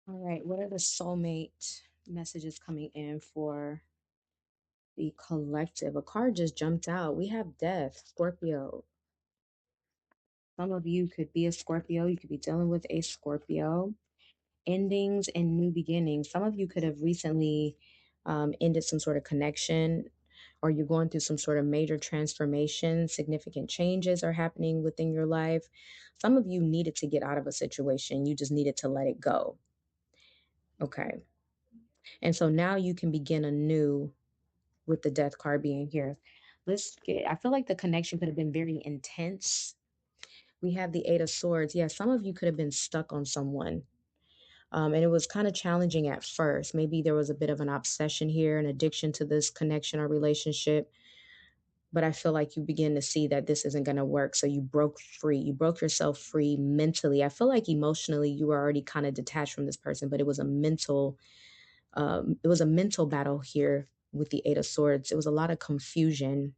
All right, what are the soulmate messages coming in for the collective? A card just jumped out. We have death, Scorpio. Some of you could be a Scorpio. You could be dealing with a Scorpio. Endings and new beginnings. Some of you could have recently ended some sort of connection, or you're going through some sort of major transformation. Significant changes are happening within your life. Some of you needed to get out of a situation. You just needed to let it go. Okay. And so now you can begin anew with the death card being here. I feel like the connection could have been very intense. We have the Eight of Swords. Yeah, some of you could have been stuck on someone. And it was kind of challenging at first. Maybe there was a bit of an obsession here, an addiction to this connection or relationship. But I feel like you begin to see that this isn't going to work. So you broke free. You broke yourself free mentally. I feel like emotionally you were already kind of detached from this person, but it was a mental battle here with the Eight of Swords. It was a lot of confusion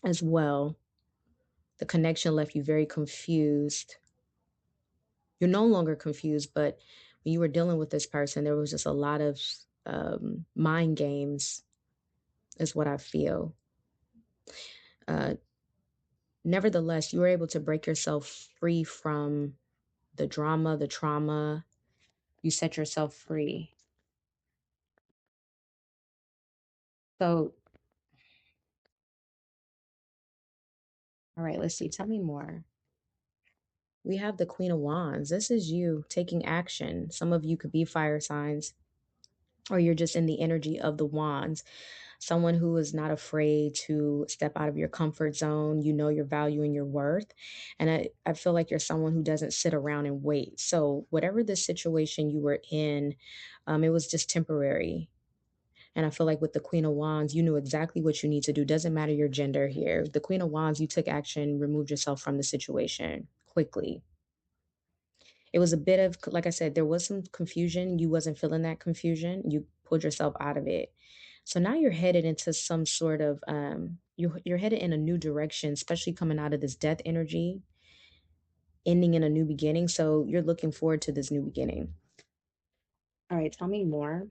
as well. The connection left you very confused. You're no longer confused, but when you were dealing with this person, there was just a lot of mind games, is what I feel. Uh, Nevertheless, you were able to break yourself free from the drama, the trauma. You set yourself free. So, all right, let's see. Tell me more. We have the Queen of Wands. This is you taking action. Some of you could be fire signs, or you're just in the energy of the wands. Someone who is not afraid to step out of your comfort zone. You know your value and your worth. And I feel like you're someone who doesn't sit around and wait. So, whatever the situation you were in, it was just temporary. And I feel like with the Queen of Wands, you knew exactly what you need to do. Doesn't matter your gender here. The Queen of Wands, you took action, removed yourself from the situation quickly. It was a bit of, like I said, there was some confusion. You wasn't feeling that confusion. You pulled yourself out of it. So now you're headed into some sort of you're headed in a new direction, especially coming out of this death energy, ending in a new beginning. So you're looking forward to this new beginning. All right, tell me more.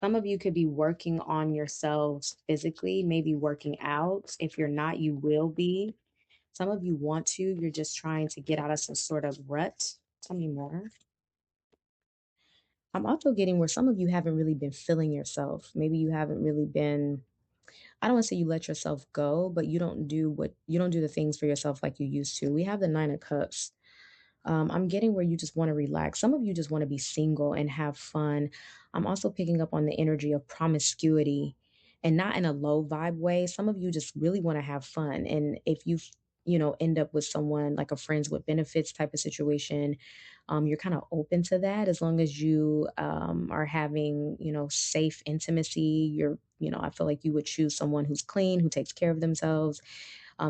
Some of you could be working on yourselves physically, maybe working out. If you're not, you will be. Some of you want to, you're just trying to get out of some sort of rut. Tell me more. I'm also getting where some of you haven't really been feeling yourself. Maybe you haven't really been, I don't want to say you let yourself go, but you don't do the things for yourself like you used to. We have the Nine of Cups. I'm getting where you just want to relax. Some of you just want to be single and have fun. I'm also picking up on the energy of promiscuity and not in a low vibe way. Some of you just really want to have fun. And if you end up with someone like a friends with benefits type of situation, you're kind of open to that as long as you are having, safe intimacy. I feel like you would choose someone who's clean, who takes care of themselves,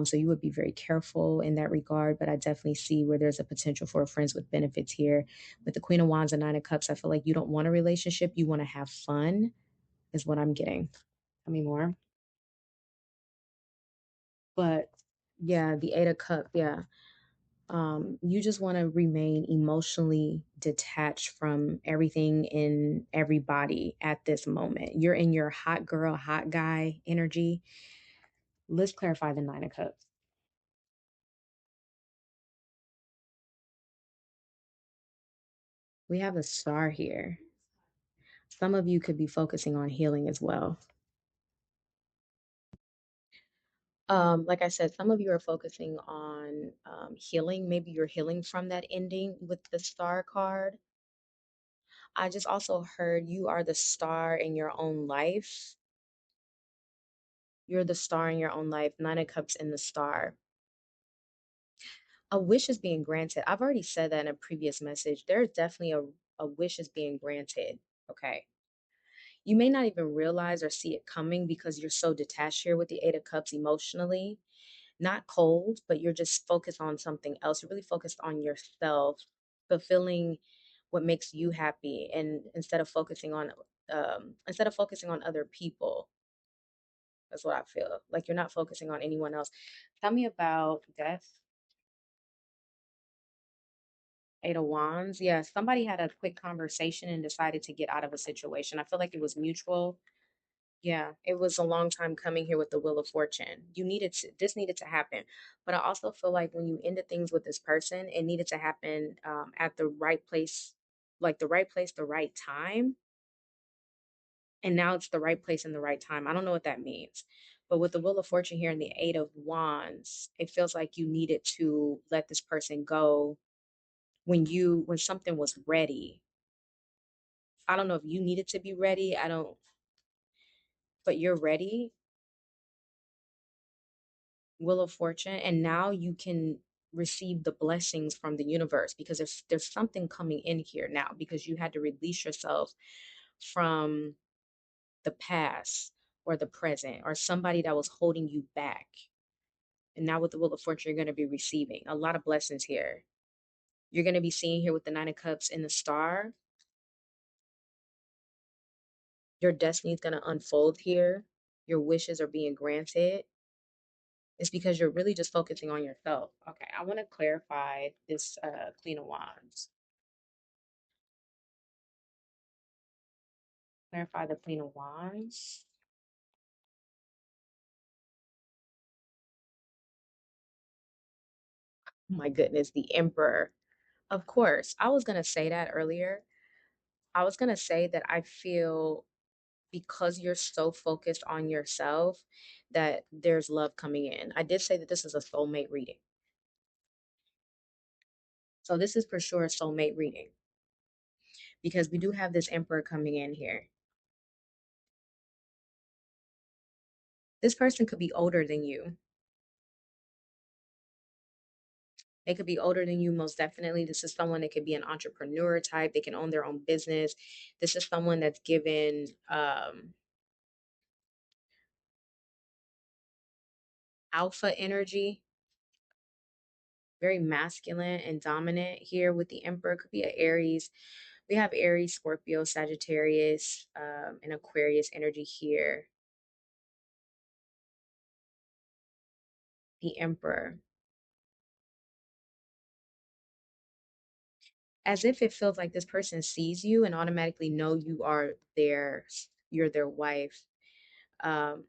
so you would be very careful in that regard. But I definitely see where there's a potential for friends with benefits here. With the Queen of Wands and Nine of Cups, I feel like you don't want a relationship. You want to have fun, is what I'm getting. Tell me more. But yeah, the Eight of Cups, yeah. You just want to remain emotionally detached from everything in everybody at this moment. You're in your hot girl, hot guy energy. Let's clarify the Nine of Cups. We have a star here. Some of you could be focusing on healing as well. Like I said, some of you are focusing on healing. Maybe you're healing from that ending with the star card. I just also heard you are the star in your own life. You're the star in your own life. Nine of Cups in the star. A wish is being granted. I've already said that in a previous message. There's definitely a wish is being granted. Okay. You may not even realize or see it coming because you're so detached here with the Eight of Cups emotionally. Not cold, but you're just focused on something else. You're really focused on yourself, fulfilling what makes you happy, and instead of focusing on other people. That's what I feel. Like you're not focusing on anyone else. Tell me about death. Eight of Wands. Yeah, somebody had a quick conversation and decided to get out of a situation. I feel like it was mutual. Yeah, it was a long time coming here with the Wheel of Fortune. This needed to happen. But I also feel like when you ended things with this person, it needed to happen at the right place, like the right place, the right time. And now it's the right place and the right time. I don't know what that means. But with the Wheel of Fortune here and the Eight of Wands, it feels like you needed to let this person go when something was ready. I don't know if you needed to be ready. I don't, but you're ready. Wheel of Fortune, and now you can receive the blessings from the universe because there's something coming in here now because you had to release yourself from the past or the present or somebody that was holding you back. And now with the Wheel of Fortune, you're going to be receiving a lot of blessings here. You're going to be seeing here with the Nine of Cups and the Star. Your destiny is going to unfold here. Your wishes are being granted. It's because you're really just focusing on yourself. Okay, I want to clarify this Queen of Wands. Clarify the Queen of Wands. Oh my goodness, the Emperor. Of course, I was going to say that earlier. I was going to say that I feel because you're so focused on yourself that there's love coming in. I did say that this is a soulmate reading. So this is for sure a soulmate reading because we do have this Emperor coming in here. This person could be older than you. They could be older than you, most definitely. This is someone that could be an entrepreneur type. They can own their own business. This is someone that's given alpha energy, very masculine and dominant here with the Emperor. Could be an Aries. We have Aries, Scorpio, Sagittarius, and Aquarius energy here. The Emperor. As if it feels like this person sees you and automatically know you're their wife. Um,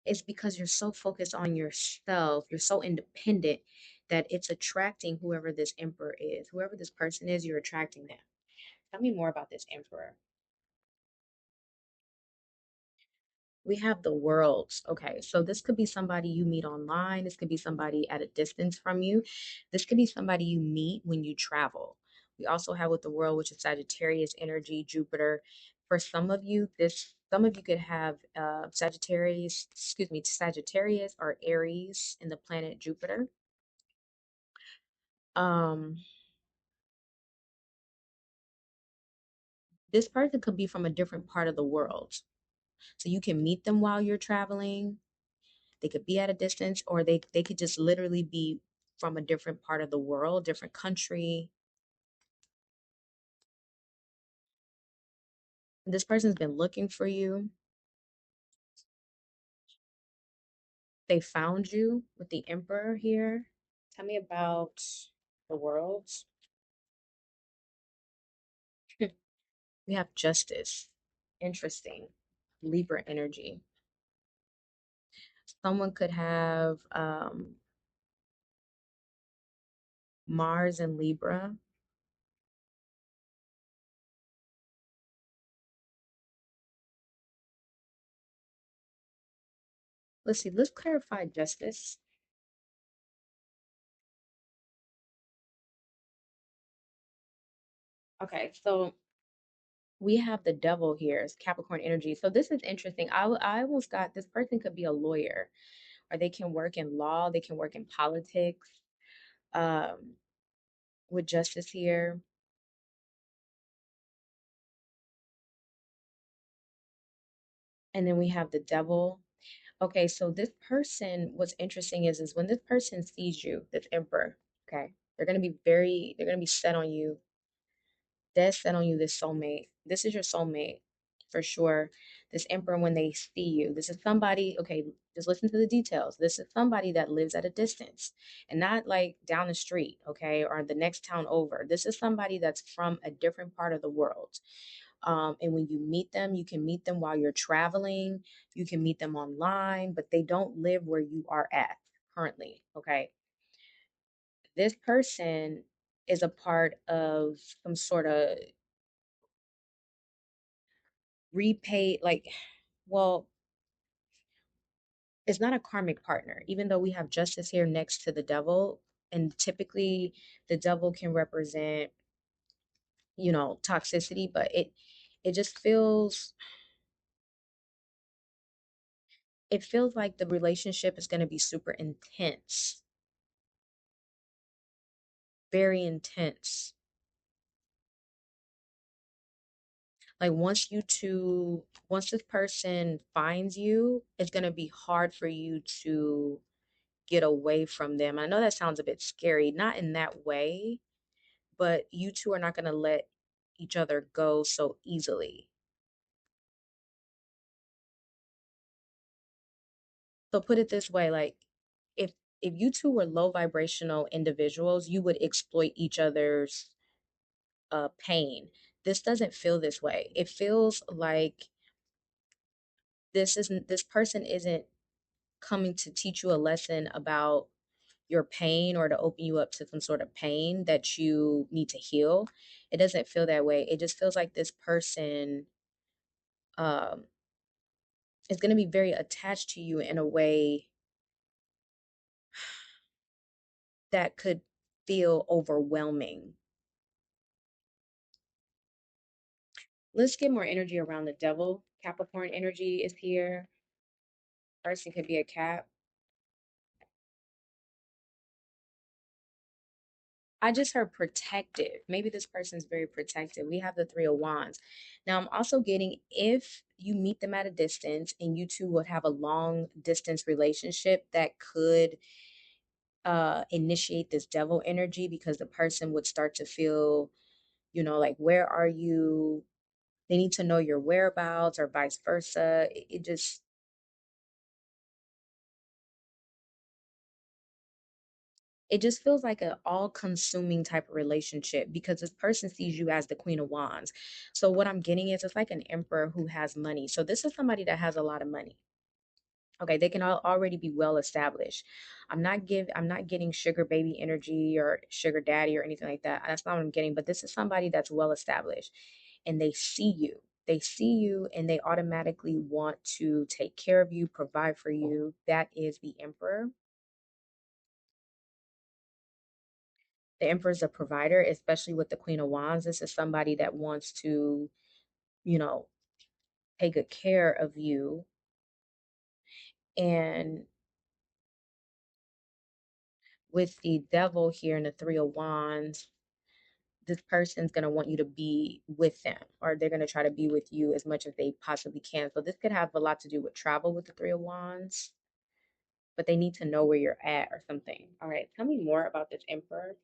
it's because you're so focused on yourself, you're so independent that it's attracting whoever this emperor is. Whoever this person is, you're attracting them. Tell me more about this emperor. We have the worlds. Okay, so this could be somebody you meet online. This could be somebody at a distance from you. This could be somebody you meet when you travel. We also have with the world, which is Sagittarius energy, Jupiter. For some of you could have Sagittarius or Aries in the planet Jupiter. Um, this person could be from a different part of the world. So you can meet them while you're traveling. They could be at a distance, or they could just literally be from a different part of the world, different country. This person's been looking for you. They found you with the Emperor here. Tell me about the world. We have Justice. Interesting. Libra energy. Someone could have Mars and Libra. Let's see. Let's clarify Justice. Okay, so we have the devil here. It's Capricorn energy. So this is interesting. I almost got this person could be a lawyer, or they can work in law. They can work in politics. Um, with justice here, and then we have the devil. Okay, so this person, what's interesting is when this person sees you, this emperor. Okay, they're gonna be set on you. Dead set on you. This soulmate. This is your soulmate for sure. This emperor, when they see you, this is somebody. Okay, Just listen to the details. This is somebody that lives at a distance and not like down the street, okay, or the next town over. This is somebody that's from a different part of the world. And when you meet them, you can meet them while you're traveling, you can meet them online, but they don't live where you are at currently, okay? This person is a part of some sort of repay, like, well, it's not a karmic partner, even though we have justice here next to the devil. And typically, the devil can represent, toxicity, but it just feels like the relationship is going to be super intense, very intense. Like once this person finds you, it's going to be hard for you to get away from them. I know that sounds a bit scary, not in that way, but you two are not going to let each other go so easily. So put it this way, like if if you two were low vibrational individuals, you would exploit each other's pain. This doesn't feel this way. It feels like this person isn't coming to teach you a lesson about your pain or to open you up to some sort of pain that you need to heal. It doesn't feel that way. It just feels like this person um, is going to be very attached to you in a way that could feel overwhelming. Let's get more energy around the devil. Capricorn energy is here. Person could be a Cap. I just heard protective. Maybe this person's very protective. We have the Three of Wands. Now, I'm also getting if you meet them at a distance and you two would have a long distance relationship that could initiate this devil energy because the person would start to feel, like, where are you? They need to know your whereabouts or vice versa. It just feels like an all-consuming type of relationship because this person sees you as the Queen of Wands. So what I'm getting is it's like an emperor who has money. So this is somebody that has a lot of money. Okay, they can already be well established. I'm not getting sugar baby energy or sugar daddy or anything like that. That's not what I'm getting, but this is somebody that's well established and they see you. They see you and they automatically want to take care of you, provide for you. That is the emperor. The emperor is a provider, especially with the Queen of Wands. This is somebody that wants to, you know, take good care of you. And with the devil here in the Three of Wands, this person's going to want you to be with them, or they're going to try to be with you as much as they possibly can. So this could have a lot to do with travel with the Three of Wands, but they need to know where you're at or something. All right, tell me more about this emperor.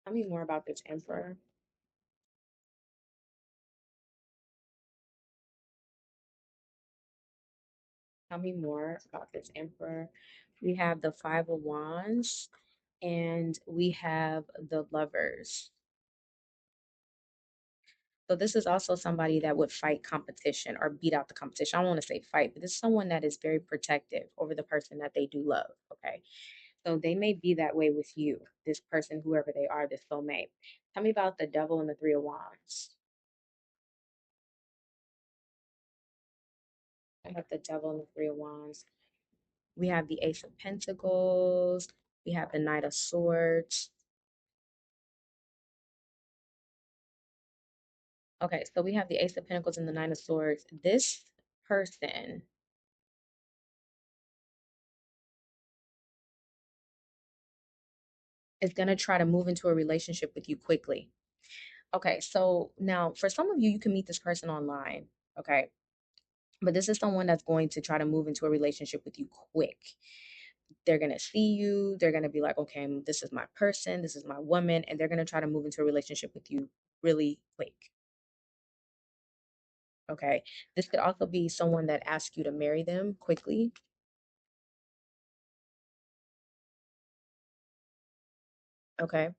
Tell me more about this emperor. Tell me more about this emperor. We have the Five of Wands and we have the Lovers. So this is also somebody that would fight competition or beat out the competition. I don't want to say fight, but this is someone that is very protective over the person that they do love. Okay. So they may be that way with you, this person, whoever they are, this soulmate. Tell me about the devil and the Three of Wands. About the devil and the Three of Wands. We have the Ace of Pentacles. We have the Knight of Swords. Okay, so we have the Ace of Pentacles and the Nine of Swords. This person is going to try to move into a relationship with you quickly. Okay, so now for some of you, you can meet this person online. Okay, but this is someone that's going to try to move into a relationship with you quick. They're going to see you. They're going to be like, okay, this is my person. This is my woman. And they're going to try to move into a relationship with you really quick. Okay. This could also be someone that asks you to marry them quickly. Okay.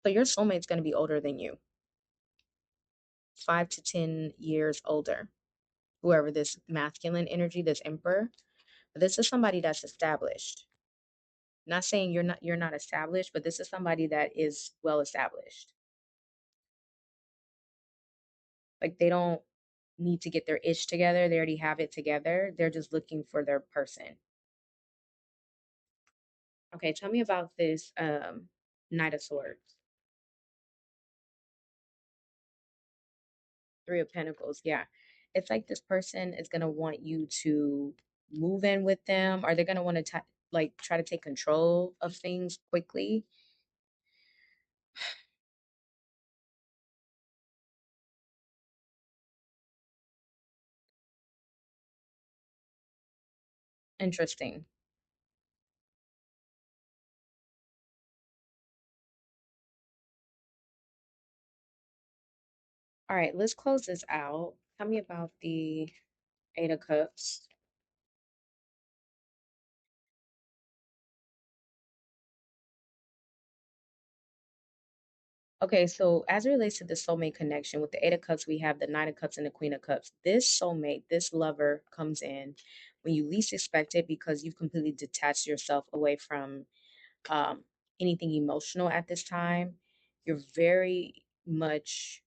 So your soulmate's going to be older than you, 5 to 10 years older. Whoever this masculine energy, this emperor, this is somebody that's established. Not saying you're not established, but this is somebody that is well established. Like they don't need to get their itch together. They already have it together. They're just looking for their person. Okay, tell me about this Knight of Swords. Three of Pentacles. Yeah. It's like this person is going to want you to move in with them. Are they going to want to like try to take control of things quickly? Interesting. All right, let's close this out. Tell me about the Eight of Cups. Okay, so as it relates to the soulmate connection, with the Eight of Cups, we have the Nine of Cups and the Queen of Cups. This soulmate, this lover comes in when you least expect it because you've completely detached yourself away from um, anything emotional at this time. You're very much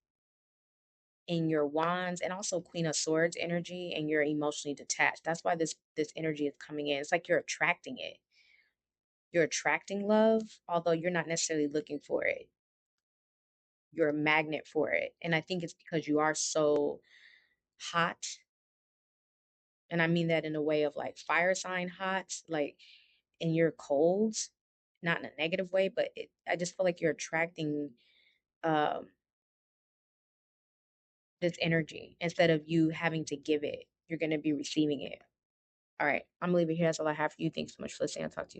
in your wands and also Queen of Swords energy, and you're emotionally detached. That's why this energy is coming in. It's like you're attracting it. You're attracting love, although you're not necessarily looking for it. You're a magnet for it. And I think it's because you are so hot. And I mean that in a way of like fire sign hot, like, and you're cold, not in a negative way, but I just feel like you're attracting um, this energy instead of you having to give it. You're going to be receiving it. All right. I'm gonna leave it here. That's all I have for you. Thanks so much for listening. I'll talk to you soon.